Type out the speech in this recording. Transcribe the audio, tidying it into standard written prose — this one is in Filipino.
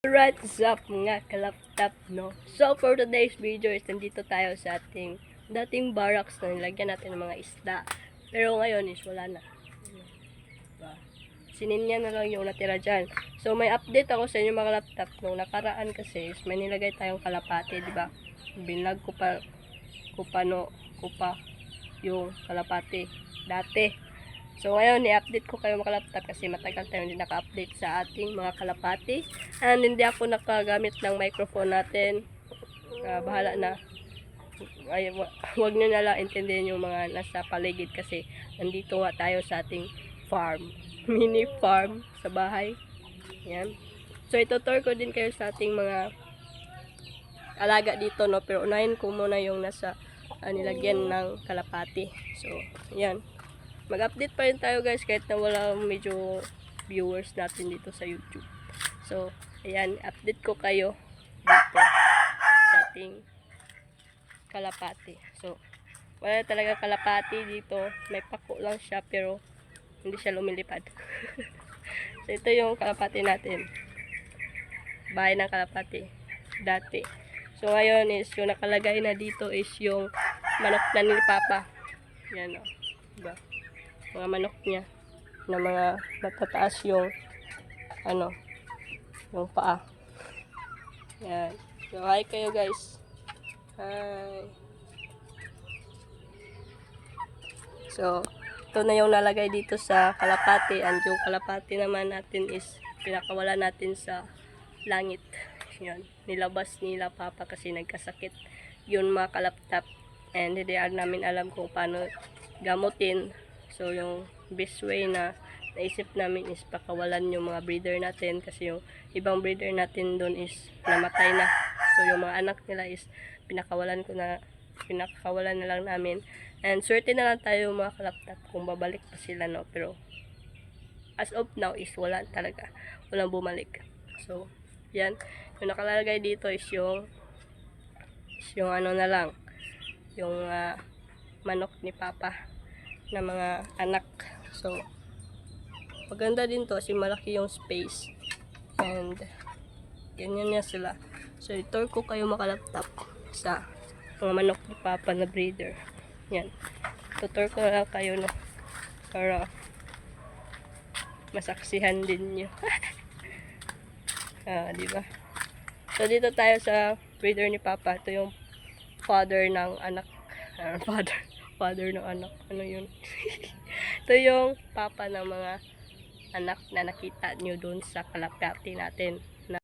Alright, what's up mga kalaptop, no? So, for today's video is nandito tayo sa ating dating barracks na nilagyan natin ng mga isda. Pero ngayon is wala na. Diba? Sininyan na lang yung natira dyan. So, may update ako sa inyo mga kalaptop. Nung nakaraan kasi is may nilagay tayong kalapate, diba? Binlag ko pa yung kalapate dati. So ngayon, i-update ko kayo mga kalaptop kasi matagal tayo hindi naka-update sa ating mga kalapati. And hindi ako nakagamit ng microphone natin. Bahala na. Ay, wag nyo na lang intindihin yung mga nasa paligid kasi nandito nga tayo sa ating farm. Mini farm sa bahay. Yan. So itutur ko din kayo sa ating mga alaga dito, no? Pero unahin ko muna yung nasa nilagyan ng kalapati. So, yan. Mag-update pa rin tayo guys kahit na wala medyo viewers natin dito sa YouTube. So, ayan, update ko kayo dito sa ating kalapati. So, wala talaga kalapati dito. May pako lang siya pero hindi siya lumilipad. So, ito yung kalapati natin. Bahay ng kalapati. Dati. So, ngayon is yung nakalagay na dito is yung manok na ni Papa. Yan o. Diba? Mga manok niya na mga matataas yung yung paa. Yan. So, hi kayo guys. Hi. So, ito na yung nalagay dito sa kalapati. And yung kalapati naman natin is pinakawala natin sa langit. Yan. Nilabas nila Papa kasi nagkasakit yun mga kalaptop. And hindi namin alam kung paano gamutin. So, yung best way na naisip namin is pakawalan yung mga breeder natin kasi yung ibang breeder natin doon is namatay na. So, yung mga anak nila is pinakawalan na lang namin. And swerte na lang tayo mga kalaptop kung babalik pa sila, no? Pero, as of now is wala talaga. Walang bumalik. So, yan. Yung nakalagay dito is yung ano na lang. Yung manok ni Papa na mga anak. So, maganda din to kasi malaki yung space. And, ganyan nga sila. So, itour ko kayo makalaptop sa mga manok ni Papa na breeder. Yan. Tutur ko lang kayo no, para masaksihan din nyo. Diba? So, dito tayo sa breeder ni Papa. Ito yung father ng anak. Father ng anak. Ano yun? Ito yung papa ng mga anak na nakita nyo dun sa kalapati natin.